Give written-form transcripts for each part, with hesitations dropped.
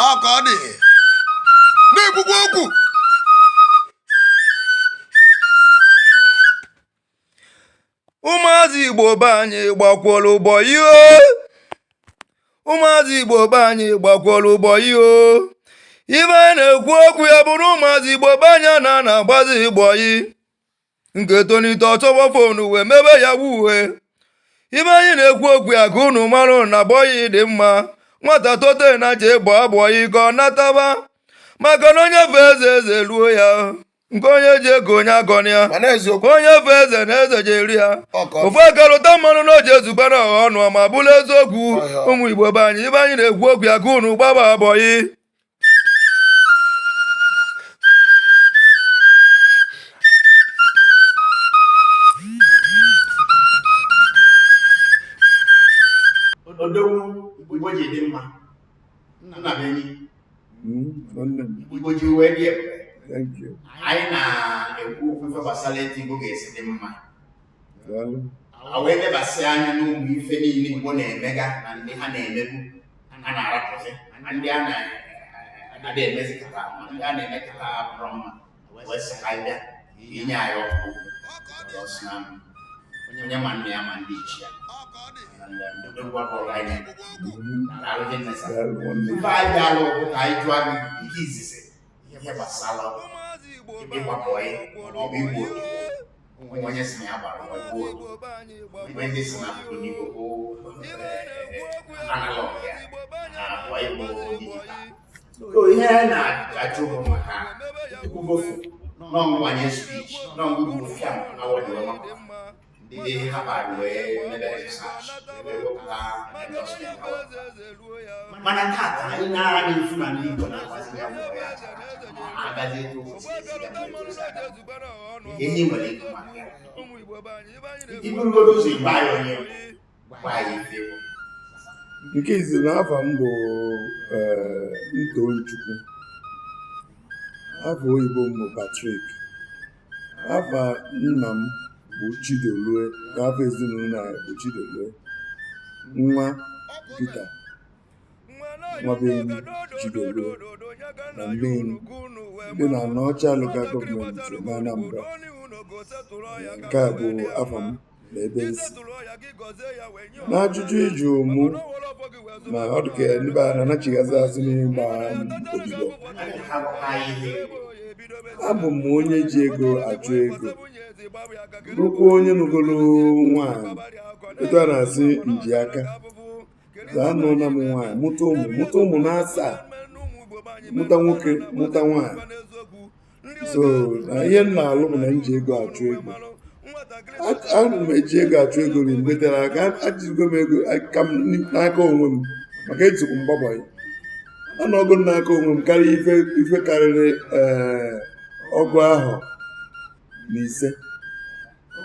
Ọkọdị. Na-ekwukwa okwu. Ụmụazị Igbo be anyị gbakwọrọ ụgbọ ihe. Ụmụazị Igbo be anyị gbakwọrọ ụgbọ ihe. Ibe anyị na-ekwu okwu ya bụrụ ụmụazị Igbo be anyị na-agbazi Igbo yi. Nke tonite ọchọgbọ fonu wee mebe ya uwe. Ibe anyị na-ekwu okwu ya ka unu marụ na bọyị dị mma. Nwata tote na je bụ abụọyị ka ọ nataba. Maka na onye fe eze ruo ya. Nke onye ji ego onye agọnị ya. Onye fe eze na eze je eri ya. Ofu akarụta mmanụ na oji ezubara ọha ọnụ ma bụrụ eziokwu ụmụ Igbo be anyị. Ibe anyị na-ekwu okwu ya ka unu gbaba abọyị. Igbo ji dị mma. Nnabenyi. Igbo ji wee dị ebube. Anyị na-ekwu okwu ife gbasara etu Igbo ga-esi dị mma. Wee lebasị anya n'ụmụ ife niile Igbo na-emega na ndị ha na-emebu a na-arapụzi na ndị a na-adị emezikata ma ndị a na-emekata abụrụ mma wee sị ka anyị bịa inye anyị ọkụ onye ma nne ya ma ndị ichie ya. Ife anyị bịala ụkwụ ka anyị jụọ gị nke izizi ihe gbasara Igba Boi maọbụ Igbo onye si na ya gbara Igbo igwe ndị si na Igbo bụ analog ya na Igbo digital. Ihe a na-achụ bụ maka ekwubofu n'ọnwanye speech n'ọnwụ fiam na wọdịwa ndị ha bara wee mebe research wee wepụta endorsement. Mana tata anyị na-ara n'ifu na ndị Igbo na-agbazi ya mbọ ya agazi eto ihe nwere ike maka ya iburugodo ụzọ igba ya onye gba ya ife. Nke izi n'afọ m bụ Chukwu, afọ oyibo m bụ Patrick, afọ nna m bụ Chidolue, ka afọ ezinụlọ anyị bụ Chidolue, nwa Peter Nnabenyi Chidolue na Nnabenyi dị na Anọcha Local Government na Anambra. Nke a bụ afọ m na ebe nsi. N'ajụjụ ịjụ mụ na ọ dị ka ndị be a na-anachigazi azụ n'ịgba odibo, abụ m onye ji ego achụ ego, rụkwa onye nụgolo nwaanyị etu a na-asị nji aka ga-anụ na m nwaanyị mụta ụmụ na-asa, mụta nwoke mụta nwaanyị. So na ihe m na-alụ bụ na m ji ego achụ ego. Ana m eji ego achụ ego na mgbetere aka ajigo m ego ka m n'aka onwe m maka etukwu mgbabanye ọnụọgụ n'aka onwe m karịa ife karịrị ọgụ ahụ na ise.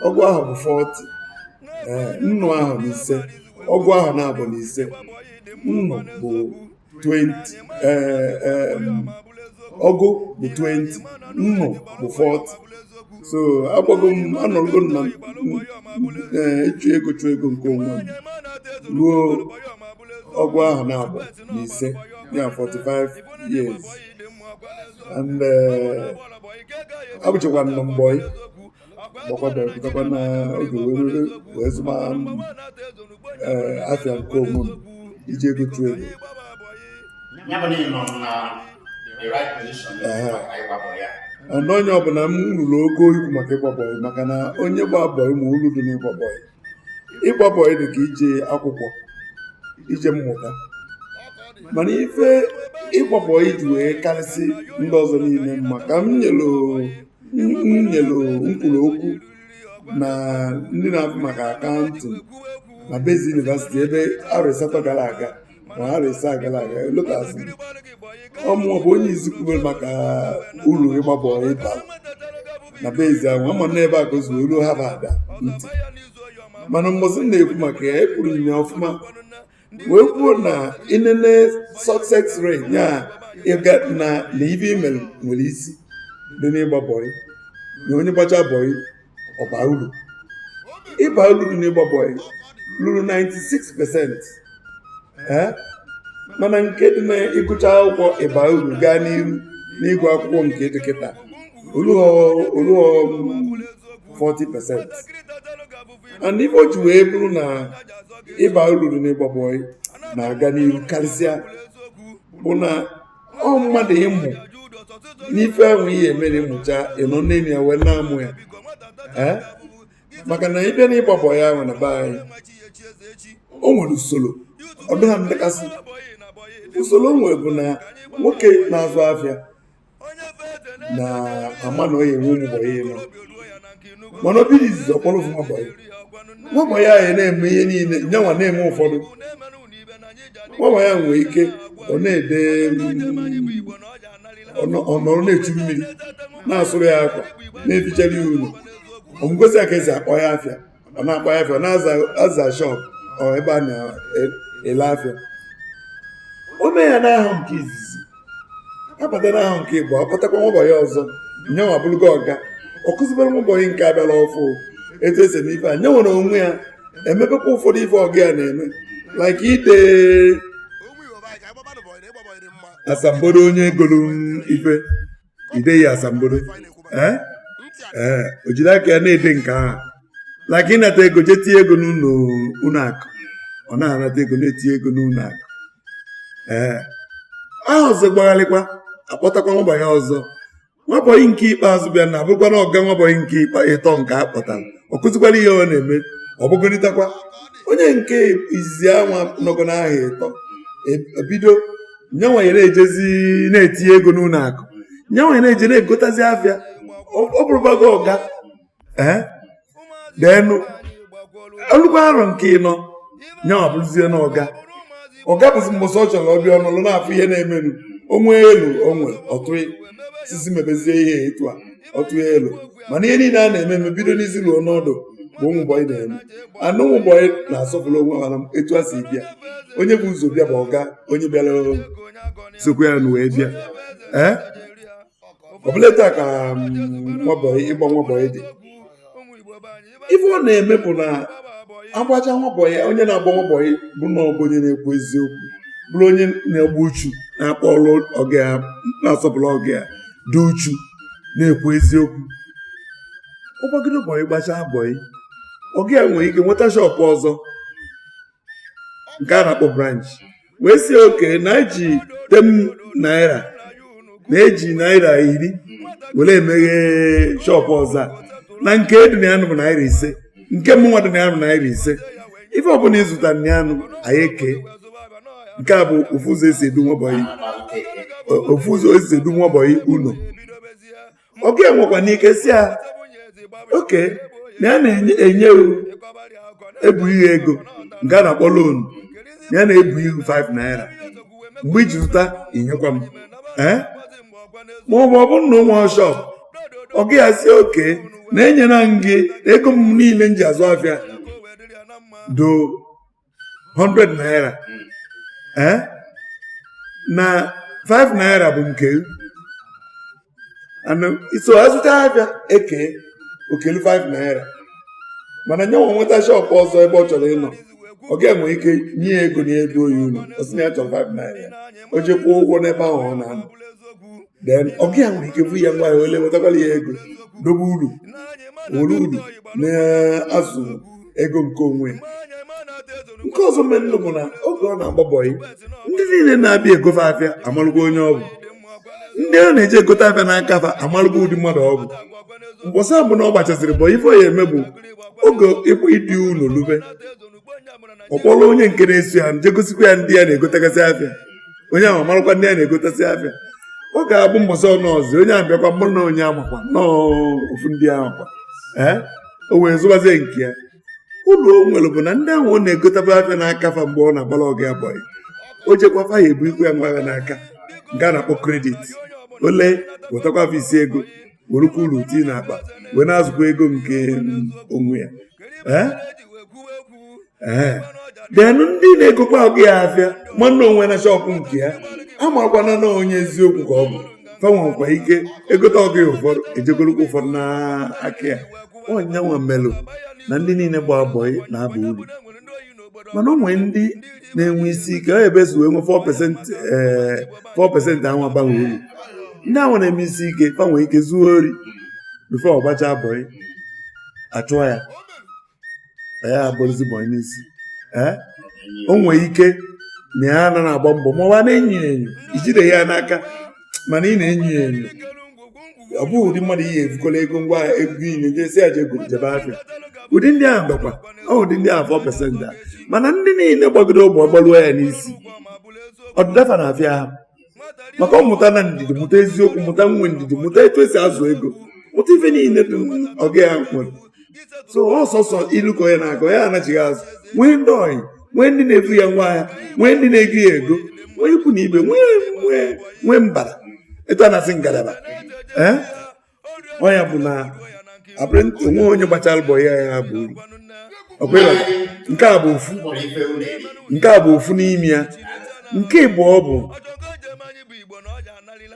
Ọgụ ahụ bụ 40, nnụ ahụ na ise, ọgụ ahụ na-abụ na ise, nnụ bụ 20, ọgụ bụ 20, nnụ bụ 40. So agbago m anọrọgo na ịchụ ego nke onwe m ruo ọgụ ahụ na-abụ na ise ya 45 years. And abụchakwa nọ mbọị gbakwadapụtakwa na oge wee zụma afịa nke onwe m iji ego chụọ ego. And onye ọbụla m ruru ogo ikwu maka ịgba bọị, maka na onye gba bọị ma olu dị n'ịgba bọị. Ịgba bọị dị ka ije akwụkwọ, ije mmụta. Mana ife ịgba bọị ji wee karịsị ndị ọzọ niile mma ka m nyelu nkwuru okwu na ndị na-abụ maka akaụntụ na Base University ebe arọ asatọ gara aga ma arọ ise gara aga lotasị ọmụọ bụ onye izi kwubere maka uru ịgba bọị bara na Base ahụ ama na ebe a gozi wee ruo Harvard ntị. Mana mgbọsị na-ekwu maka ya ekwuru ya ọfụma wee kwuo na inene success rate ya na ibe imere nwere isi dị n'ịgba bọị na onye gbacha bọị ọba uru. Ịba uru dị n'ịgba bọị lụrụ 96% mana nke dị na ịgụcha akwụkwọ ịba uru gaa n'iru n'ịgụ akwụkwọ nke dịkịta olughọ 40%. and ife o ji wee bụrụ na ịba uru dị n'Igba Boi na-aga n'iru karịsịa bụ na ọ mmadụ ịmụ n'ife ahụ ihe emere mmụcha ịnọ n'enyi ya wee na-amụ ya maka na ịbịa n'Igba Boi ahụ na be anyị o nwere usoro ọ dịghị ndekasị. Usoro o nwere bụ na nwoke na-azụ afịa na-ama na onye nwe ụmụ bọyị nọ, mana obi izizi ọkpọrọ ofu nwa bọyị ahụ na-eme ihe niile nyanwa na-eme ụfọdụ. Nwa bọyị ahụ nwere ike ọ na-ede ọnọrọ na-echu mmiri na-asụrụ ya akwa na-efichara ya ụlọ ọmgosi aka esi akpọ ya afịa ọ na-akpọ ya afịa ọ na-aza shọp ebe a na-ele afịa. O mee ya n'ahụ nke izizi abata n'ahụ nke ịbụ akpọtakwa nwa bọyị ọzọ nyanwa bụrụgo ọga ọ kụzibere nwa bọyị nke abịala ọfụ etu esi eme ife a nye nwere onwe ya emepekwa ụfọdụ ife ọga ya na-eme like ide asambodo onye golu ife ide ya asambodo o jiri aka ya na-ede nke ahụ like ịnata ego jee tinye ego n'ụlọ akụ ọ na-anata ego na-etinye ego n'ụlọ akụ ahụ ọzọ gbagharịkwa akpọtakwa nwabọyị ọzọ. Nwabọyị nke ikpeazụ bịa na abụrụkwa na ọga nwabọyị nke ịtọ nke a kpọtara ọ kụzikwara ihe ọ na-eme ọ bụgonitakwa onye nke izizi anwa nọgo n'ahụ ịtọ ebido nyanwanye na-ejezi na-etinye ego n'ụlọ akụ nyanwanye na-eje na-egotazi afịa ọ bụrụbago ọga denu olugbo arọ nke ịnọ nyanwa bụrụzie na ọga bụzi mbọsọ ọ chọrọ ọbịa ọnụlụ na-afụ ihe na-emenụ onwe elu onwe ọtụị sisi mebezie ihe etu a ọtụị elu mana ihe niile a na-eme bido n'isi ruo n'ọdụ bụ ụmụ bọyị na-eme anụ ụmụ bọyị na-asọpụrụ onwe ha etu a si bịa onye bụ ụzọ bịa bụ ọga onye bịara sokwa ya na wee bịa ọbụla taa ka nwabọyị ịgba nwabọyị dị ife ọ na-eme bụ na agbacha nwabọyị onye na-agba nwabọyị bụ na ọbụ onye na-ekwu eziokwu bụrụ onye na-egbu uchu na-akpọ ọrụ ọga ya na-asọpụrụ ọga ya dị uchu na-ekwu eziokwu ụgbọgide bọyị gbachaa bọyị ọga ya nwere ike nweta shọpụ ọzọ nke a na-akpọ branch wee sie oke na eji 10 naira na-eji naira 10 were emeghe shọpụ ọzọ na nke dị na ya bụ naira 5 nke mụnwa dị na ya bụ naira 5 ife ọbụla ịzụta na ya anyị eke nke a bụ ofu ụzọ esi edu nwabọyị ụlọ. Ọga enwekwa n'ike si ya oke na ya na-enye ebu ihe ego nke a na-akpọ loan na ya na-ebu ihu 5 naira mgbe iji zụta inyekwa m ma ọ bụ na ụmụ shọp ọga ya si oke na-enyere gị ego m niile m ji azụ afịa do 100 naira na 5 naira bụ nke iso azụta afịa eke okelu 5 naira mana nyenwa nweta shọpụ ọzọ ebe ọ chọrọ ịnọ ọ ga-enwe ike nye ya ego na edu oyi unu o si na ya chọrọ 5 naira o jekwuo ụgwọ n'ebe ahụ ọ na-anọ then ọ ga nwere ike bụ ya ngwa ya ole wetakwala ya ego dobe uru were uru na-azụ ego nke onwe. Nke ọzọ mere bụ na oge ọ na-agba bọyị ndị niile na-abịa egofe afịa amalụgo onye ọ bụ ndị ọ na-eje egote afịa n'aka afa amalụgo ụdị mmadụ ọ bụ mgbọsị abụ na ọ gbachasịrị bọyị ife ya eme bụ oge ịkpụ ịdị ụlọ lube ọkpọrọ onye nke na-eso ya nje gosikwa ya ndị ya na-egotegasị afịa onye ahụ amalụkwa ndị ya na-egotasị afịa ọ ga-abụ mbọsị ọnụ ọzọ onye ahụ bịakwa mmadụ na onye amakwa n'ofu ndị ahụ kwa o wee zụbazie nke ya. Ụlọ o nwere bụ na ndị ahụ ọ na-egotaba afịa n'aka fa mgbe ọ na-agbara ọga bọyị o jekwafa ya ebu ikwu ya ngwa ya n'aka nke a na-akpọ kredit ole wetakwa afọ isi ego werukwa uru tii na akpa wee na-azụkwa ego nke onwe ya denụ ndị na-egokwa ọga ya afịa nwanne onwe na shọpụ nke ya amakwana na onye eziokwu ka ọ bụ fanwekwa ike egote ọga ya ụfọdụ ejegorokwa ụfọdụ n'aka ya ọnyanwa melụ na ndị niile gba bọyị na-aba uru mana o nwere ndị na-enwe isi ike ebezu enwe 4% anwa gbanwe uru. Ndị ahụ na-eme isi ike gbanwee ike zuo ori bifo ọgbacha bọị achụọ ya abụrụzi bọị n'isi. O nwere ike na ya na-agba mbọ ma ọ na-enyo enyo ijide ya n'aka mana ị na-enyo enyo ọ bụ ụdị mmadụ ihe efukola ego ngwa ego inyo jesi ya jee jebe afịa. Ụdị ndị ahụ gbakwa ụdị ndị ahụ 4% a mana ndị niile gbagoro ụmụ ọgbaruo ya n'isi ọdịdafa na afịa ha maka ọmụta na ndidi mụta eziokwu mụta nwe ndidi mụta etu esi azụ ego mụta ife niile dị ọga ya nwere. So ọsọsọ ilu ka onye na-aga ya anachighị azụ nwee ndị oyi nwee ndị na-efu ya ngwa ahịa nwee ndị na-ego ya ego nwee ikwu na ibe nwee mbara etu a na-asị ngalaba. Ọnya bụ na onwe onye gbachara bọ ya bụ nke a bụ ofu n'ime ya. Nke ịbụọ bụ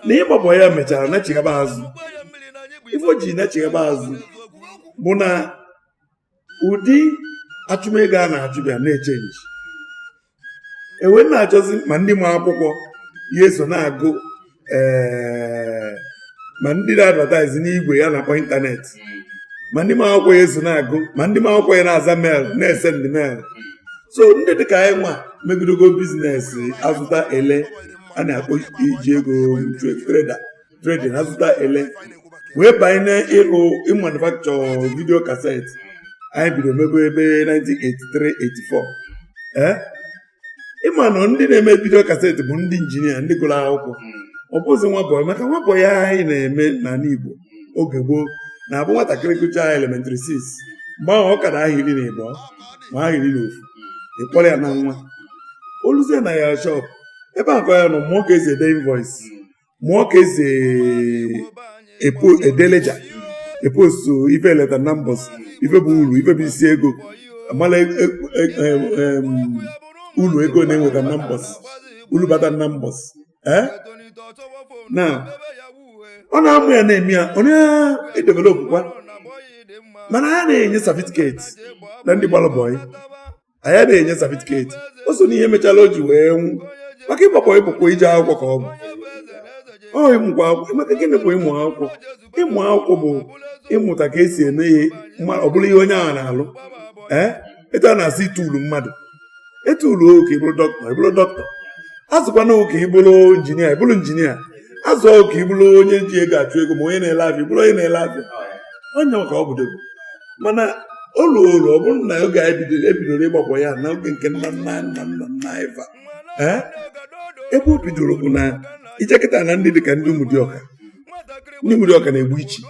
na ịgbabọ ya mechara nachighaba azụ. Ife o ji nachighaba azụ bụ na ụdị achụmego a na-achụbịa na-echenji enwe na-achọzi ma ndị ma akwụkwọ ya eso na-agụ ma ndị na-advertise n'igwe ya na-akpọ ịntanetị ma ndị ma akwụkwọ ya eso na-agụ ma ndị ma akwụkwọ ya na-aza mail na-esend mail. So ndị dịka anyị nwa megidogo bizinesi azụta ele a na-akpọ iji ego trading azụta ele wee banye n'ịrụ ịmanufakchọ vidio kaseti. Anyị bido mebe ebe 1983-84. Ịma na ndị na-eme vidio kaseti bụ ndị injinia ndị gụrụ akwụkwọ ọ bụzi nwa bọyị maka nwa bọyị anyị na-eme n'ala Igbo oge gboo na-abụ nwatakịrị gụchaa elementary 6 mgbe ahụ ọ kara aha 12 ma aha 11 ịkpọrọ ya na nwa oluzie na ya shop ebe akọ ya nọ mụọ ka esi ede invoice mụọ ka esi ede leja epostu ife leta numbers ife bụ uru ife bụ isi ego amala uru ego na-enweta numbers uru bata numbers. Na ọ na-amụ ya na-eme ya ọ na-edevelopụkwa mana ya na-enye certificate na ndị gbalụ bọyị anya na-enye certificate o so n'ihe mechala o ji wee nwụ maka ịgbakọ ịpụkwa ije akwụkwọ ka ọ bụ ịmụkwa akwụkwọ maka gịnị bụ ịmụ akwụkwọ. Ịmụ akwụkwọ bụ ịmụta ka esi eme ihe ọ bụrụ ihe onye ahụ na-alụ. Etu a na-asị ituulu mmadụ etulu ka ịbụrụ dọkịta azụkwana ka ịbụrụ injinia azụ ka ịbụrụ onye ji ego achụ ego ma onye na-ele afịa ịbụrụ onye na-ele afịa onye maka ọ bụdogo mana olu ọ bụrụ na oge ebidoro ịgbakọ ya na oge nke nna ifa ebe o bidoro bụ na ijekịta na ndị dịka ndị Ụmụdịọka na-egbu ichi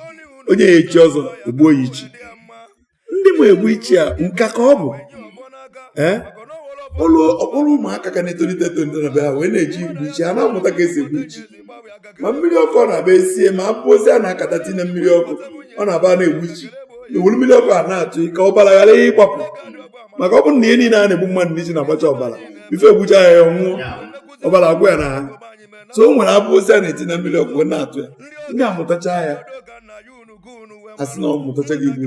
onye ya echi ọzọ egbuo ya ichi ndị ma egbu ichi a nka ka ọ bụ ọkpụrụ ụmụaka ka na-etolite na be ha wee na-eji igbu ichi ha na-amụta ka esi egbu ichi ma mmiri ọkụ ọ na-aba esie ma apụ ozi a na-akata tinye mmiri ọkụ ọ na-aba na-egbu ichi ewuru mmiri ọkụ a na-atụ ka ọbara ghara ịgbapụ maka ọ bụrụ na ihe niile a na-egbu mmadụ n'ichi na-agbacha ọbara ife egbucha ya nwụọ ọbara agwụ ya na ha. So o nwere abụ ozi a na-etinye mmiri ọkụ na-atụ ya ndị amụtacha ya asị na ọ mụtachaghị igbu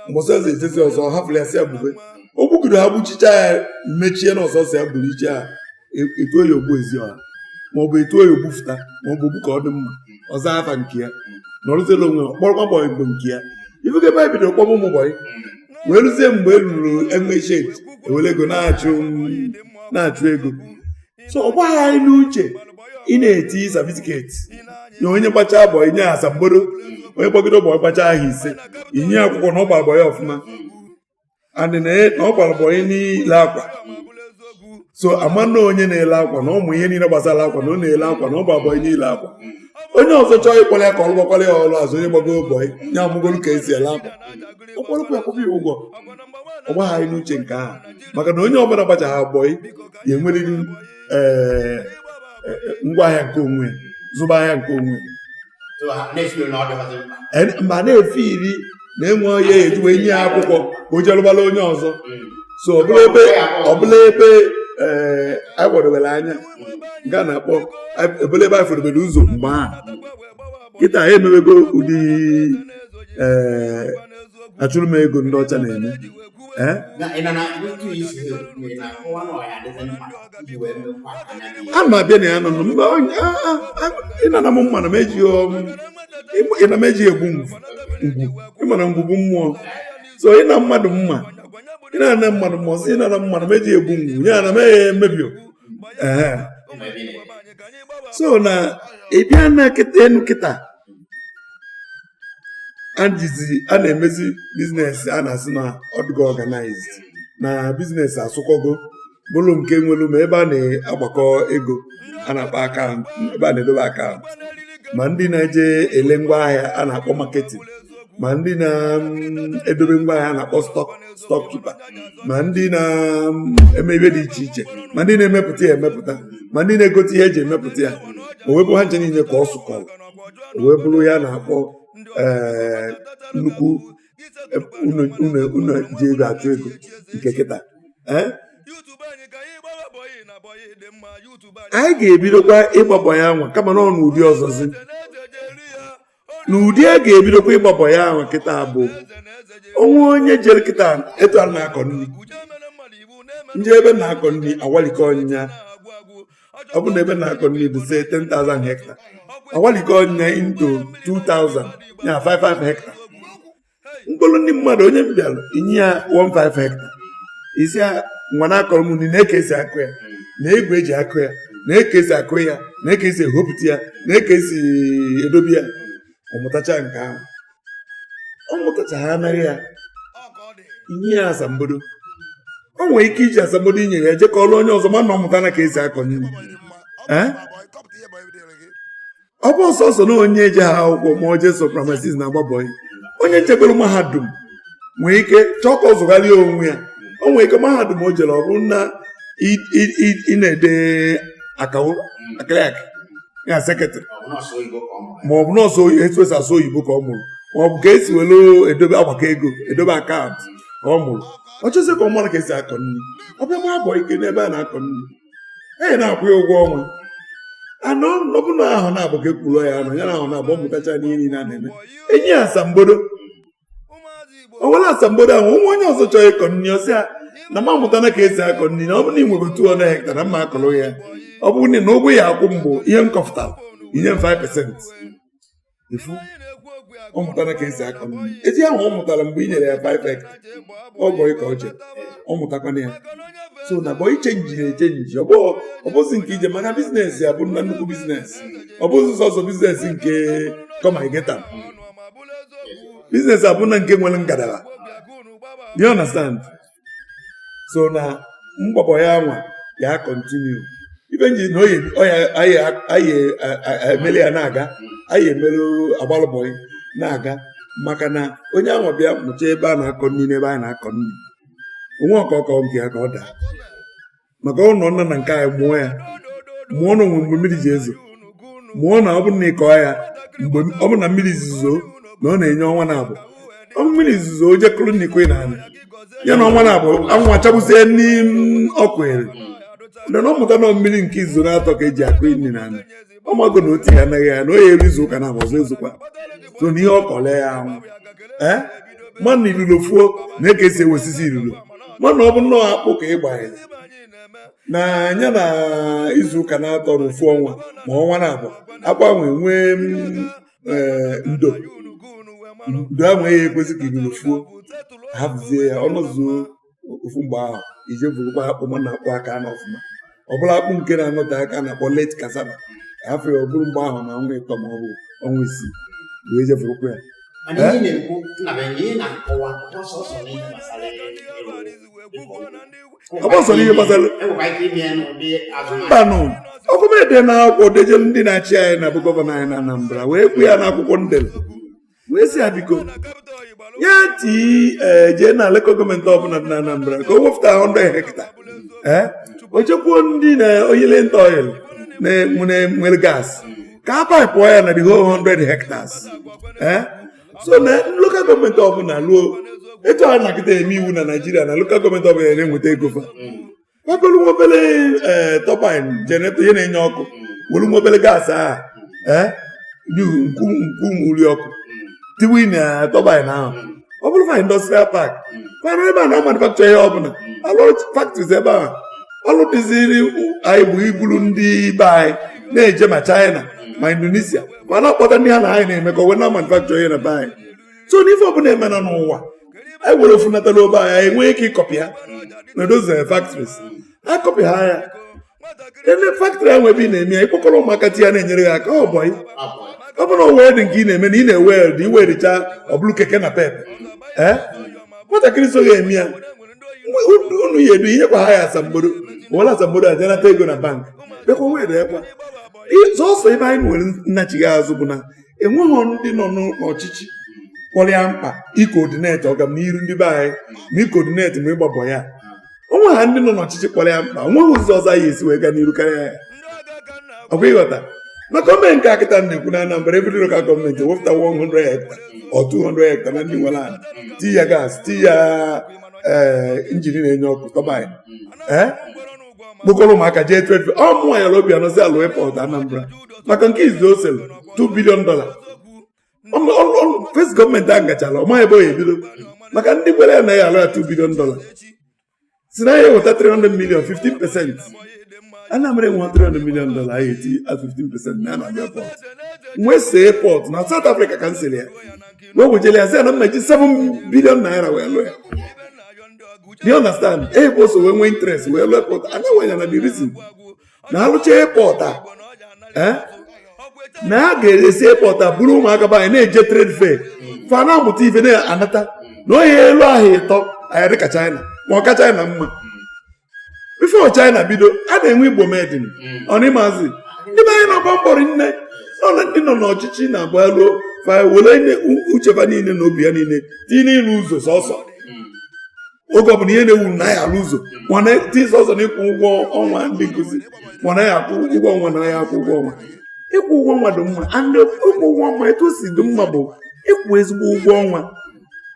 mgbọsọ ọzọ etezi ọzọ hapụrụ ya si abube o gbugoro ha gbuchicha ya mechie na ọsọsọ ya gburu iche ha etuo ya ogbu ezi ọha maọbụ etuo ya ogbufụta maọbụ ogbu ka ọ dị mma ọzọ afa nke ya na ọrụziela onwe kpọrọkwa bọyị mgbe nke ya ifeke ebe anyị bidoro kpọm ụmụ bọyị wee rụzie mgbe e ruru enwe shet ewere ego na-achụ ego. So ọ gbaghị anyị n'uche ị na-eti certificate na onye gbachaa bọyị nye asambodo onye gbagoro bọyị gbachaa aha 5 inye akwụkwọ na ọ gbara bọyị ọfụma adị na ọ gbara bọyị n'ile akwa. So ama na onye na-ele akwa na ụmụ ihe niile gbasara akwa na ọ na-ele akwa na ọ gbara bọyị n'ile akwa. Onye ọzọ chọọ ịkpọrọ ya ka ọ gbakwara ya ọrụ azụ onye gbagoro bọyị nye amụgolu ka esi ele akwa ọkpọrọkwa akwụkwọ ya ụgwọ. Ọ gbaghị anyị n'uche nke ahụ maka na onye ọbụla gbachaghị bọyị ya enwerịrị ngwaahịa nke onwe zụba ahịa nke onwe ma na-efe iri na-enwe onye ejuwe nye ya akwụkwọ ka o jerụbala onye ọzọ. So ọ bụla ebe anyị gbadobere anya nke a na-akpọ ebele ebe anyị fọdobere ụzọ mgbe ahụ kịta ha emewego ụdị achụrụ m ego ndị ọcha na-eme a ma bịa na ya nọ mgbe ịnana m mma na m eji egbu ngwu ịmana ngwu bụ mmụọ so ịna mmadụ mma ịna mmadụ mmụọ si ịnana mmadụ m eji egbu ngwu ya na m emebio so na ịbịa na enu kịta a na-emezi biznes a na-asị na ọdụgo organized na biznes asụkọgo bụrụ nke nwelu ma ebe a na-agbakọ ego a na-akpọ akaụntụ ebe a na-edobe akaụntụ ma ndị na-eje ele ngwaahịa a na-akpọ marketing ma ndị na-edobe ngwaahịa a na-akpọ stock keeper ma ndị na-eme ihe dị iche iche ma ndị na-emepụta ya emepụta ma ndị na-egote ihe eji emepụta ya o webụ ha nche niile ka ọ sụkọrọ o wee bụrụ ya na-akpọ nnukwu unu ji ego achụ ego nke kịta anyị ga-ebidokwa ịgbabọ ya anwa kama na ọ n'ụdị ọzọzi n'ụdị a ga-ebidokwa ịgbabọ ya anwa kịta bụ onwe onye jere kịta etu a na-akọ nri nje ebe na-akọ nri awalike ọnyịnya ọ bụ na ebe na-akọ nri bụ say 10,000 hectare awalike ọnyịnya into 2,000 ya 55 hectare mkpụrụ ndị mmadụ onye m bịara inye ya 15 hectare isi ya nwa na-akọrọ m nri na-eke esi akụ ya na egwu eji akụ ya na-eke esi akụ ya na-eke esi ehopụta ya na-eke esi edobe ya ọmụtacha nke ahụ ọ mụtacha ha anaghị ya inye ya asambodo o nwere ike iji asambodo inyere ya jekọọrọ onye ọzọ mana ọ mụta na ka esi akọ nri ọ bụ ọsọsọ na onye eje ha akwụkwọ ma o jee sopramasis na agbabọghị onye nchekwara mahadum nwee ike chọọ ka ọ zụgharịa onwe ya o nwere ike mahadum o jere ọ bụrụ na ị na-ede akawo akịrịakị ya sekretrị ma ọ bụ nọọsụ etu esi asụ oyibo ka ọ mụrụ ma ọ bụ ka esi were edobe agbakọ ego edobe akaụntụ ka ọ mụrụ ọ chọzie ka ọ mara ka esi akọ nri ọ bịa gba abọ ike n'ebe a na-akọ nri na-akwụ ya ụgwọ ọnwa anọ n'ọbụna ahụ na-abụ ka ekwuru ya anọ ya na ahụ na-abụ ọmụtacha n'ihe niile a na-eme enyi ya asambodo o nwere asambodo ahụ nwa onye ọzọ chọrọ ịkọ nri ọsị ya na m amụtana ka esi akọ nri na ọ bụ na ị nwere 200 hectare na mma akọrọ ya ọ bụrụ na ụgwọ ya akwụ mbụ ihe m kọfụtara inye m 5% ifu ọ mụtara ka esi akọ nri eji ahụ ọ mụtara mgbe ị nyere ya 5 hectare ọ bọghị ka ọ je ọ mụtakwana ya so na bọị chenji na-echenji ọ bụzi nke ije maka biznes ya bụ na nnukwu biznes ọ bụzi sọsọ biznes nke kọmageta biznes abụ na nke nwere ngadaba you understand so na mgbabọ ya nwa ya continue ibe nji na anyị emele ya na-aga anyị emelu agbalụbọyị na-aga maka na onye ahụ bịa mụcha ebe a na-akọ nri n'ebe anyị na-akọ nri onwe ọkọkọ nke ya ka ọ daa maka ụlọ nna na nke anyị mụọ ya mụọ na onwe mgbe mmiri ji ezo mụọ na ọ bụrụ na ịkọ ya mgbe ọ bụ na mmiri zizo na ọ na-enye ọnwa na-abụ ọ mmiri zizo o jekụrụ n'ikwe na anị ya na ọnwa na-abụ anwụ achagbuzie n'ime ọkụ ere na ọ mụta na mmiri nke izu na-atọ ka eji akụ nri na anị ọ mago na otu ya anaghị ya na o ya eru izu ụka na abụ ọzọ ezukwa so na ihe ọ kọle ya anwụ mana ilulo fuo na-eke esi ewesisi ilulo mana ọ bụ nnọọ akpụ ka ị gbanyere na anya na izu ụka na-atọ n'ofu ọnwa ma ọnwa na-abụ agbanwe nwee ndo ahụ ya ekwesị ka ilulo fuo hapụzie ya ọnọzuo ofu mgbe ahụ ije vụrụkwa akpụ ma na-akpụ aka n'ọfụma ọ bụla akpụ nke na-anọte aka na-akpọ late cassava afọ ya ọ bụrụ mgbe ahụ na ọnwa ịtọ ma ọ bụ ọnwa isii wee jevụrụkwa ya ọgbọsọrọ ihe gbasara mbanụ ọkụmede na akwụkwọ deje ndị na-achị anyị na bụ gọvanọ anyị na Anambra wee kwu ya n'akwụkwọ ndele wee si ya biko ya jee na lekọ gọọmenti ọbụla dị na Anambra ka o wepụta 100 hectare o chekwuo ndị na oyile nta oil na-nwere gas ka a paịpụọ ya na the whole 100 hectares so na lokal gọọmenti ọbụla luo etu a na-akịta eme iwu na Naijiria na lokal gọọmenti ọbụla na-enweta ego fa wepụrụ nwobele tọbain jenereto ihe na-enye ọkụ were nwobele gas ahụ nku uri ọkụ tiwi na tọbain ahụ ọ bụrụ fa industrial park fara ebe a na-amanufacture ihe ọbụla alụ factories ebe a ọlụ dịziri anyị bụ ibulu ndị be anyị na-eje ma China ma Indonesia ma na-akpọta ndị ha na anyị na-emekọ wee na manufacture ihe na be anyị so n'ife ọbụla emena n'ụwa anyị were ofunatala obe anyị enweghị ike ịkọpị ha na those factories akọpị ha ya ene factory ahụ ebe ị na-eme ya ịkpọkọrọ ụmụaka ti ya na-enyere gị aka ọ bụghị ọ bụrụ na wed nke ị na-eme na ị na-eweld iwericha ọbụlụ keke na pep nwatakịrị so ga-eme ya unu ya edu ihe kwa ha ya asambodo were asambodo aja nata ego na bank bekwa wed ekwa sọsọ ebe anyị nwere nnachighị azụ bụ na enweghị ndị nọ n'ọchịchị kpọrọ ya mkpa ịkoordineti ọganiru ndị be anyị ma ịkoordineti ma ịgbabọ ya onwe ha ndị nọ n'ọchịchị kpọrọ ya mkpa onweghị ụzọ ọzọ ya esi wee gaa n'iru karịa ya ọkwa ịghọta maka ome nke akịta na-ekwu na Anambra every local gọọmenti wepụta 100 hectare or 200 hectare na ndị nwere ala ti ya gas ti ya injin na-enye ọkụ tọbain kpokọrọ ụmụaka jee trade ọmụnwa ya obi anọzi alụ epọt Anambra maka nke izu osel $2 billion first gọọmenti ahụ gachala ọma ebe o ya ebido maka ndị kwere ya naghị alụ ya $2 billion si na ya eweta 300 million 15%. Anambra enwe $300 million anyị eti at 15% na Anambra port nwee see port na South Africa ka nsịrị ya wee wejele ya sị na mmeji $7 billion wee lụọ ya. Do you understand? Ebe so wee nwee interest wee lụọ port anaghị ya na the reason na alụcha airport na a ga-esi airport a bụrụ ụmụaka be anyị na-eje trade fair fa na-amụta ife na-anata na onye elu ahụ ịtọ anyị dịka China ma ọ ka China mma. Before China bido a na-enwe Igbo medin ọnịmazi ndị be anyị na-agba mbọ nne ndị nọ n'ọchịchị na-agba elu were uchefa niile na obi ya niile tinye ịlụ ụzọ sọsọ oge ọbụla ihe na-ewu na ya alụ ụzọ mana ti sọsọ na ịkwụ ụgwọ ọnwa ndị nkụzi mana ya akwụ ụgwọ ọnwa na ya akwụ ụgwọ ọnwa ịkwụ ụgwọ ọnwa dị mma and ịkwụ ụgwọ ọnwa etu o si dị mma bụ ịkwụ ezigbo ụgwọ ọnwa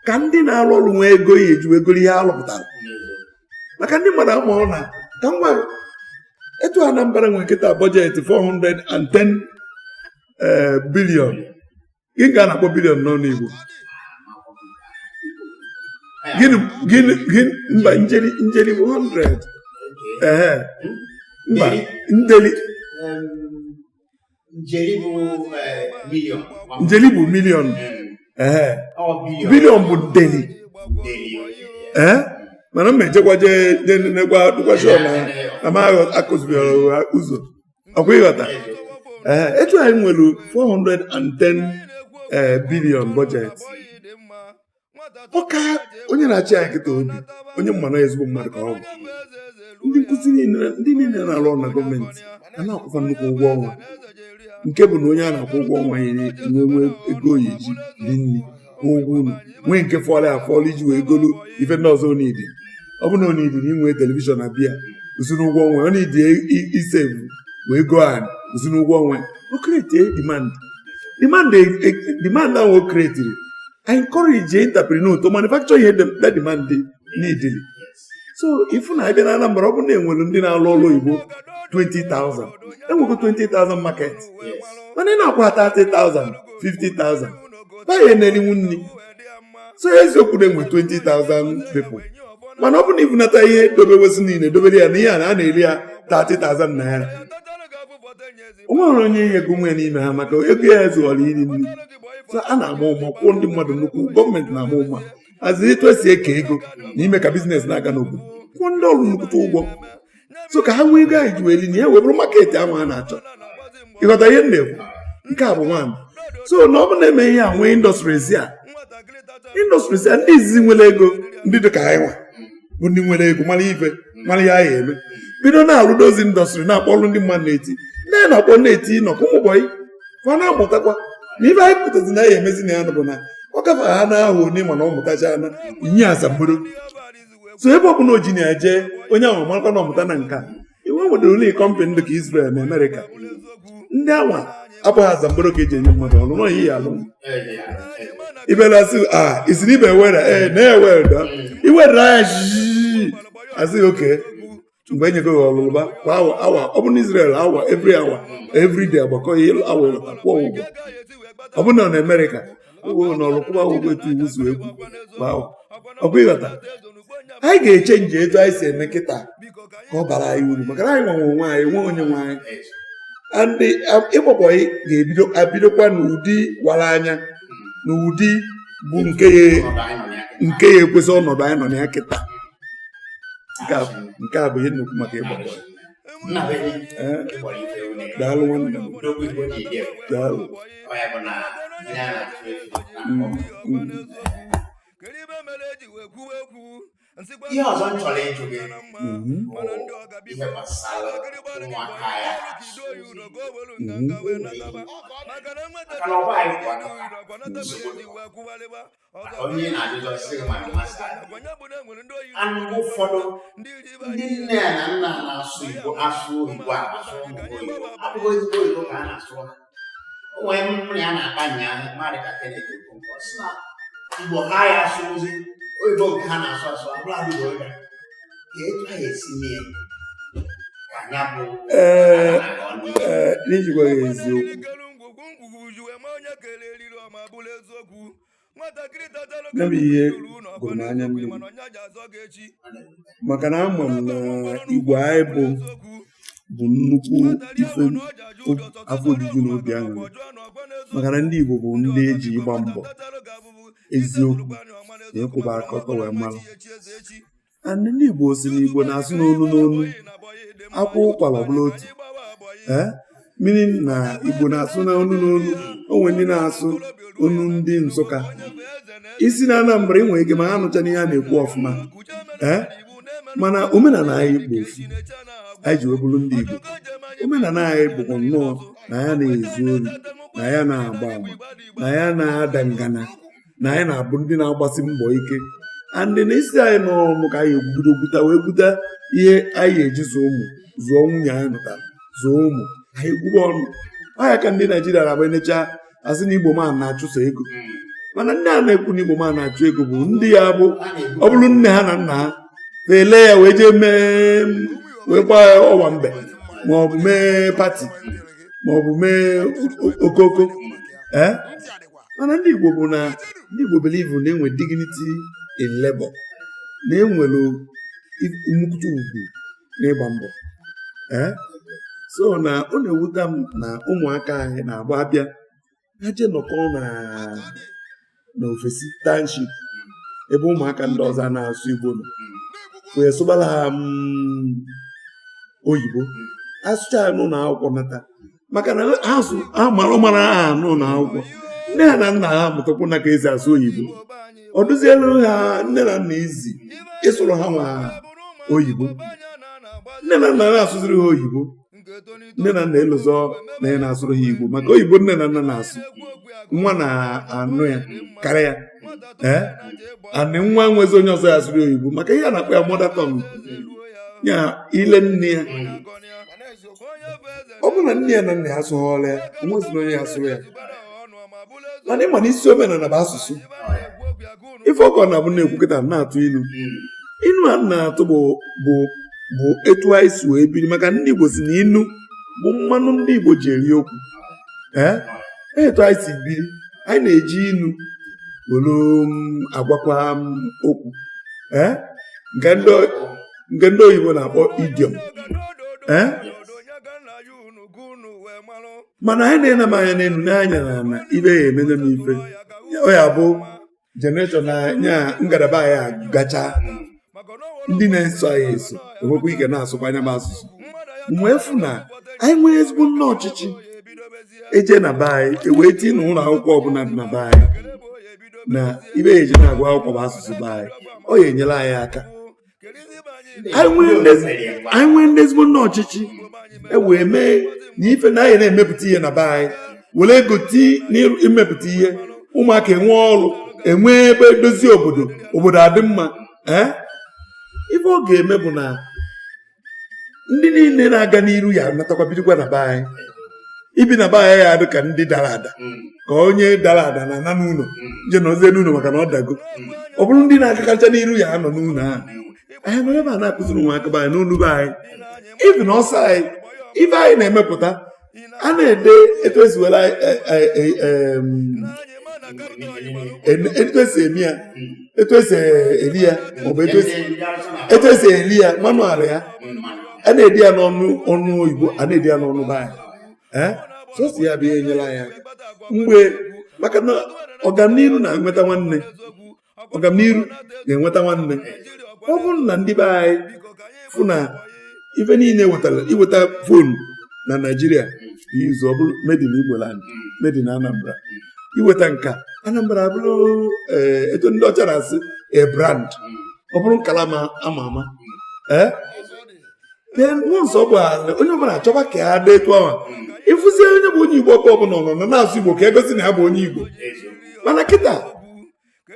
ka ndị na-alụ ọrụ nwee ego ya eji ego ihe alụpụtara maka ndị mmadụ ama ọ na ka nwa etu Anambra nwere nkịta bọjetị 410 billion gị ga na-akpọ bilion n'ọnụ Igbo gịnị mba njeri bụ 100 mba njeri bụ milion bilion bụ deli mana m ejekwa jee negwa dụkwashọ na mahụ akụzibere ụzọ ọkwa ịghọta etu anyị nwere 410 billion budget ọka onye na-achị anyị nkịta obi onye mmanụ ezigbo mmadụ ka ọ bụ ndị nkụzi ndị niile na-alụ ọrụ na gọọmenti a na-akwụfa nnukwu ụgwọ ọnwa nke bụ na onye a na-akwụ ụgwọ ọnwa ya nwe ego oyi ji dị nri ụgwọ unu nwee nke fọrọ afọrọ iji wee golu ife ndị ọzọ onidi ọ bụ na onidi na inwe telivishọn na bịa usoro ụgwọ ọnwa onidi isevu wee go an usoro ụgwọ ọnwa o kreti demand ahụ o kretiri I encourage entrepreneur to manufacture ihe that demand needed. So if na abịa na Anambra ọ bụ na enwere ndị na-alụ ọrụ Igbo 20,000 enwego 20,000 market mana ị na-akwa 30,000 50,000 baya na-elinwu nri so eziokwu na enwe 20,000 people mana ọ bụ na ibunata ihe dobewezi niile dobere ya na ihe a na-eri ya 30,000 naira o nwere onye ihe ego nwe n'ime ha maka ego ya ezughọrọ iri nri so a na-ama ụma kwụọ ndị mmadụ nnukwu gọọmenti na-ama ụma azụ etu esi eke ego n'ime ka biznes na-aga n'obodo kwụọ ndị ọrụ nnukwute ụgwọ so ka ha nwee ego anyị ji weli na ya webụrụ maketi ahụ a na-achọ ịghọta ihe na-ekwu nke a bụ nwaanyị so na ọ bụ na-eme ihe a nwee indọstries a ndị izizi nwere ego ndị dị ka anyị nwa bụ ndị nwere ego mara ife mara ihe anyị eme bido na-alụ dozi indọstrị na-akpọ ọrụ ndị mmadụ na-eti ndị anyị na-akpọ na-eti nọkwa ụmụbọyị fa na-amụtakwa na ife anyị pụtazi na ya emezi na ya bụ na ọ gafe ha na-ahụ onye mana ọ mụtacha na inye asambodo so ebe ọ bụla o ji na-eje onye ahụ marakwa na ọmụta na nka iwe nwedere ụlọ kọmpanị dị ka Israel na Amerịka ndị anwa abụghị asambodo ka eji enye mmadụ ọrụ nọghị ya alụ ibelasị isiri ibe wera na-eweda iwedara ya asị oke mgbe enyego ha ọlụlụba kwa awa ọ bụ na Israel every day agbakọ ihe awa ịlọta kwụọ ụgwọ ọ bụ na Amerịka owe na ọlụkwụba ụgwọ etu iwu si egwu ọkwa ịghọta anyị ga-echenji etu anyị si eme kịta ka ọ bara anyị uru maka na anyị nwanwe onwe anyị nwe onye nwe anyị ndị ịgbọbọyị ga-abidokwa n'ụdị wara anya n'ụdị bụ nke ya ekwesị ọnọdụ anyị nọ na ya kịta nke a bụ ihe nnukwu maka ịgbọbọyị daalụ nwanne m daalụ ihe ọzọ m chọrọ ịjụ gị ihe gbasara ụmụaka ya maka na ọba anyị kwadoro nsogbu maka onye na-adịdọsị ma mmasị anụ ụfọdụ ndị nne na nna na-asụ Igbo asụ Igbo asụ oyibo abụghị ezigbo oyibo ka a na-asụ ha onwe m ya na-akpa nya mmadụ ka Kennedy Okonkwo sị na Igbo ha ya asụzi oyibo nke ha na-asụ asụ abụla Igbo ya ka etu ha esi mee ka anya bụ n'ijikwa ya eziokwu ya bụ ihe gụrụ n'anya mmiri maka na ama m na Igbo anyị bụ nnukwu ife afọ ojuju na obi aṅụrị maka na ndị Igbo bụ ndị eji ịgba mbọ eziokwu na ịkwụba aka ọtọ wee mara ndị Igbo si na Igbo na-asụ n'onu n'onu akwa ụkwara ọbụla otu mmiri na Igbo na-asụ n'onu n'onu onwe ndị na-asụ onu ndị Nsụka isi na Anambra inwe ike ma ha nụcha n'ihe a na-ekwu ọfụma mana omenala anyị bụ ofu anyị ji webụrụ ndị Igbo omenala anyị bụkwa nnọọ na ya na-ezu ori na ya na-agba agba na ya na-ada ngana na anyị na-abụ ndị na-agbasi mbọ ike andị na isi anyị n'ọnụ ka anyị ebido wee gwuta ihe anyị eji zụọ ụmụ zụọ nwunye anyị nụtara zụọ ụmụ anyị gwuba ọnụ ọnya ka ndị Naijiria na-agba enecha asị na Igbo man na-achụso ego mana ndị a na-ekwu na Igbo man na-achụ ego bụ ndị ya bụ ọ bụrụ nne ha na nna ha ele ya wee jee mee wee gbaa ọwa mbe maọbụ mee pati maọbụ mee okoko mana ndị Igbo bụ na ndị Igbo believe na enwe dignity in labor na enwere nnukwute ugwu n'ịgba mbọ so na ọ na-ewuta m na ụmụaka anyị na-agba abịa ha jee nọkọ na ofesi township ebe ụmụaka ndị ọzọ na-asụ Igbo nọ wee sụbara ha oyibo asụcha ya n'ụlọ akwụkwọ nata maka na ha mara aha n'ụlọ akwụkwọ nne ha na nna ha mụtakwu na ka ezi asụ oyibo ọ dụzielu ha nne na nna izi ịsụrụ ha nwa oyibo nne na nna na-asụziri ha oyibo nne na nna elụzọ na ya na-asụrụ ha Igbo maka oyibo nne na nna na-asụ nwa na-anụ ya karịa anị nwa nwezi onye ọzọ ya asụrụ oyibo maka ihe a na-akpọ ya mother tongue ya ile nne ya ọ bụ na nne ya na nna ya asụghọla ya nwezina onye ya asụrụ ya mana ịma na isi omenala bụ asụsụ ife ọkọ na-abụ na-ekwukịta na-atụ ilu a na-atụ bụ etu anyị si wee biri maka ndị Igbo si na inu bụ mmanụ ndị Igbo ji eri okwu etu anyị si biri anyị na-eji inu were agwakwa okwu nke ndị oyibo na-akpọ idiom mana anyị na-ena m anya n'elu n'anya na ibe ya emene m ife ọ ya bụ jenereshọn anya ngalaba anyị agacha ndị na-eso anyị eso enwekwa ike na-asụkwa anya m asụsụ wee fụ na anyị nwere ezigbo nne ọchịchị eje na be anyị ewee tinye na ụlọ akwụkwọ ọbụla dị na be anyị na ibe ya eje na-agụ akwụkwọ bụ asụsụ be anyị ọ ya enyere anyị aka anyị nwee ndị ezigbo nne ọchịchị ewee mee na ife na anyị na-emepụta ihe na be anyị were ego imepụta ihe ụmụaka enwe ọrụ enwe ebe dozie obodo adị mma ife ọ ga-eme bụ na ndị niile na-aga n'iru ya natakwa bidokwa na be anyị ibi na be anyị ya adị ka ndị dara ada ka onye dara ada na ana n'ụlọ je nọzie n'ụlọ maka na ọ dago ọ bụrụ ndị na-agakacha n'iru ya anọ n'ụlọ ahụ anyị nọ ebe a na-akụziri ụmụaka be anyị n'olu be anyị ibi na ọsọ anyị ife anyị na-emepụta a na-ede etu esi were etu esi eme ya, etu esi eri ya, maọbụ etu esi eri ya manual ya, a na-edi ya n'ọnụ Igbo, a na-edi ya n'ọnụ be anyị. Sosi ya bụ ihe enyela anyị aka mgbe maka na ọganiru na-enweta nwanne, ọganiru ga-enweta nwanne. Ọ bụrụ na ndị be anyị fụ na ife niile iweta fonu na Naijiria izu ọ bụrụ made in Igbo land, made in Anambra, iweta nka Anambra bụrụ etu ndị ọcha na-asị brand, ọ bụrụ nkalama ama ama. Once ọ bụ ala onye ọbụla achọba ka ya dị etu ahụ, ịfụzie onye bụ onye Igbo ọbụla nọ na-asụ Igbo ka egosi na ya bụ onye Igbo. Mana kịta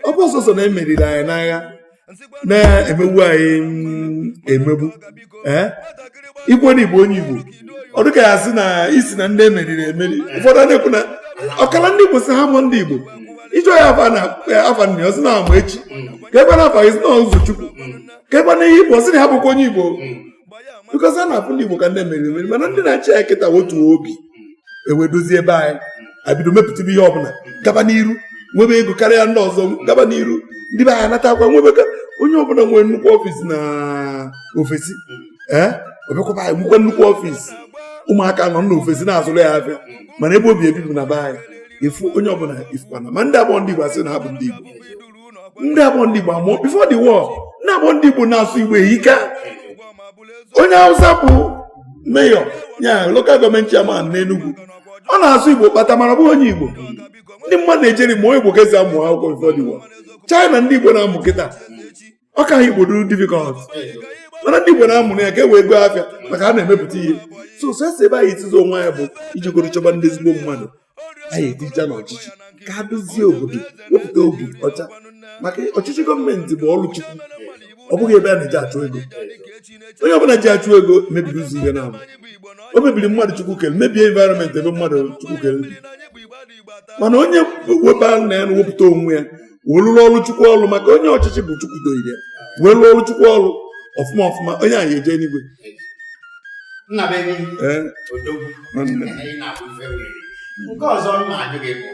ọ bụ ọsọsọ na-emeriri anyị n'agha, na-emegbu anyị emegbu. Igbo na Igbo onye Igbo ọ dịka ya sị na isi na ndị emeriri emeri. Ụfọdụ na-ekwu na ọkala ndị Igbo si ha bụ ndị Igbo, ịjụ ya afa nne ọsị na ama echi ka ekwe na afa isi na Ụzọchukwu ka ekwe na ihe Igbo ọsị na ha bụkwa onye Igbo, bikọs a na-afụ ndị Igbo ka ndị emeriri emeri. Mana ndị na-achị ya kịta otu obi ewedozie ebe anyị abido mepụtara ihe ọbụla gaba n'iru, nwebe ego karịa ndị ọzọ, gaba n'iru ndị be anyị anata akwa nwebe ka onye ọbụla nwere nnukwu ọfịs na ofesi. Obekwaba anyị nwekwa nnukwu ọfịs, ụmụaka nọ n'ofesi na-azụrụ ya afịa, mana ebe obi ebibi na be anyị efu onye ọbụla ifukwana. Ma ndị abụọ ndị Igbo asị na ha bụ ndị Igbo, ndị abụọ ndị Igbo amụọ before the war, ndị abụọ ndị Igbo na-asụ Igbo ehika. Onye Hausa bụ meyọ ya lokal gọọmenti chairman n'Enugu, ọ na-asụ Igbo kpata mana ọ bụghị onye Igbo. Ndị mmadụ na-ejeri mụọ Igbo ka esi amụ akwụkwọ before the war. China ndị Igbo na-amụ kịta ọ ka ha Igbo duru difficult, mana ndị Igbo na-amụ ya ka e wee ego afịa maka ha na-emepụta ihe. So esi ebe anyị etizi onwe anyị bụ iji goro chọba ndị ezigbo mmadụ anyị etija n'ọchịchị ka ha dozie obodo, wepụta obi ọcha, maka ọchịchị gọọmenti bụ ọrụ Chukwu, ọ bụghị ebe a na-eji achụ ego. Onye ọbụla ji achụ ego mebiri ụzọ ihe na-abụ, o mebiri mmadụ Chukwu kere, mebie environment ebe mmadụ Chukwu kere. Mana onye weba na ya na wepụta onwe ya wee lụrụ ọrụ Chukwu ọrụ, maka onye ọchịchị bụ Chukwu doire wee lụọ ọrụ Chukwu ọrụ ọfụma ọfụma, onye anyị eje n'igwe. Nnabenyi odogwu nke ọzọ m na-ajụ gị bụ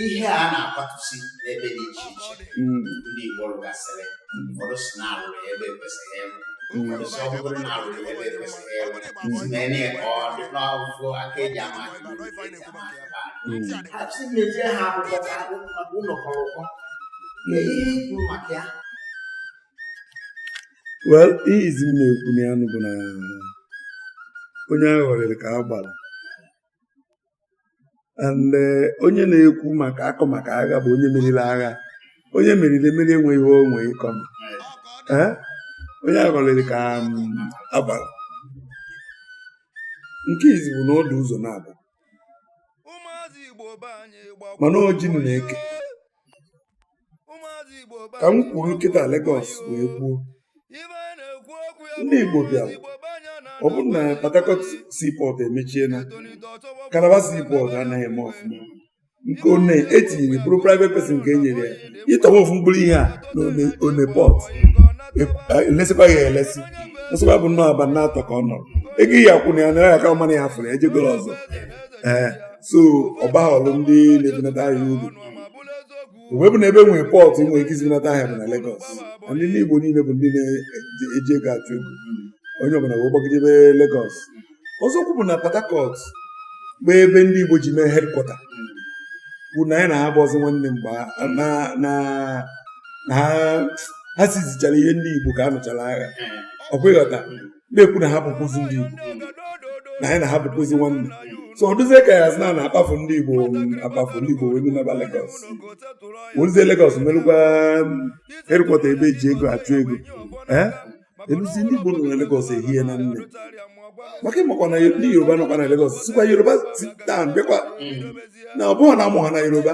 ihe a na-akwatụsi n'ebe dị iche iche ndị Igbo rụgasịrị. Ụfọdụ si na-arụrụ ebe ekwesịghị ịrụ, ụfọdụ si ọbụrụ na-arụrụ ebe ekwesịghị ịrụ, mee ka ọ dị n'ọfụ aka eji ama ha si mezie ha akwụkwọ ka ụlọ kọrọ ụkọ. Ihe ikwu maka ya? Well, ihe izi m na-ekwu na ya bụ na onye agha ghọrịrị ka a gbara, and onye na-ekwu maka akọ maka agha bụ onye meriri agha. Onye meriri emeri enweghị ihe o nwee ịkọ. Onye agha ghọrịrị ka a gbara. Nke izi bụ na ọdụ ụzọ na-abụ mana ojinu na-eke. Ka m kwuru nkịta Lagos wee kwuo ndị Igbo bịara, ọ bụrụ na Patakot seaport emechiena, Calabar seaport anaghị eme ọfụma. Nke one etinyere bụrụ private person nke enyere ya ịtọwa ofu mkpụrụ ihe a n'one port, elesikwa ya elesi, ọsọkwa bụ nnọọ aba na-atọ ka ọ nọrọ ego ihe akwụ na ya na ya ka ọmana ya fụrụ ejegoro ọzọ. So ọgbaghọlụ ndị na-ebunata ahịa uru. Owebụ na ebe nwere pọtụ nwere ike izibunata ahịa bụ na Lagos. Ndị Igbo niile bụ ndị na-eji ego achụ ego, onye ọbụla wee gbagidebe Lagos. Ọzọkwu bụ na Port Harcourt bụ ebe ndị Igbo ji mee headquarter, bụ na ya na ha bụzi nwanne mgbe na ha sizichara ihe ndị Igbo ka a nụchara agha. Ọkwa ịghọta na-ekwu na ha bụkwụzi ndị Igbo, na ya na ha bụkwụzi nwanne. So ọ dụzie ka ya sị na akpafu ndị Igbo wee naba Lagos, oruzie Lagos merụkwa headquarter ebe eji ego achụ ego. Eluzi ndị Igbo nọ na Lagos ehihie na nne, maka ịmakwa na ndị Yoruba nọkwa na Lagos sikwa Yoruba taa bịakwa na ọ bụghị na amụ ha na Yoruba,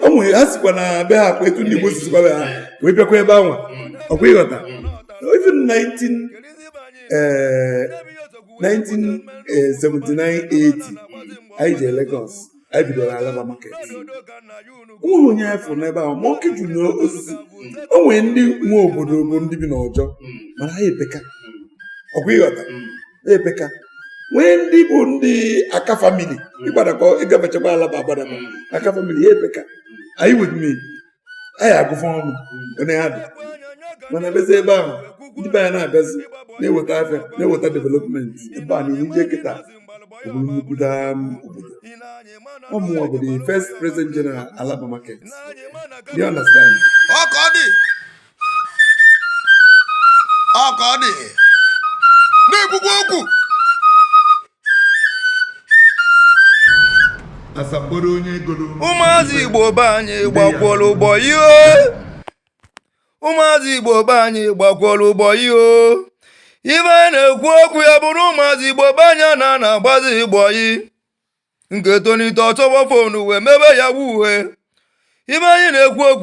o nwere ha sikwa na be ha kwa etu ndị Igbo sisikwa be ha wee bịakwa ebe anwa. Ọkwa ịghọta even 1979-80 anyị jee Lagos, anyị bidoro Alaba market. Ụmụ onye afọ n'ebe ahụ ma ọkụ juru n'osisi. O nwere ndị nwe obodo bụ ndị bi n'Ọjọọ mana ha epeka. Ọkwa ịghọta epeka nwee ndị bụ ndị aka famili ịgbadakọ ịgafechakwa alaba agbadakọ aka famili ya epeka anyị with me anyị agụfa ọnụ onye ha dị mana bezi ebe ahụ ndị be anyị na-abịazi na-eweta afịa na-eweta development ebe a n'ihu ije kịta obodo ọmụnwa bụ the first president general Alaba market. Do you understand? Ọka ọ dị na-ekwukwa okwu asagboro onye goro ụmụazị Igbo be anyị gbakwọrọ ụgbọ ihe ụmụazị Igbo be anyị gbakwọrọ ụgbọ ihe ibe anyị na-ekwu okwu ya bụrụ ụmụazị Igbo be anyị na-agbazi ịgbọ yi nke tonite ọchọgbọ fonu wee mebe ya wuhe ibe anyị na-ekwu okwu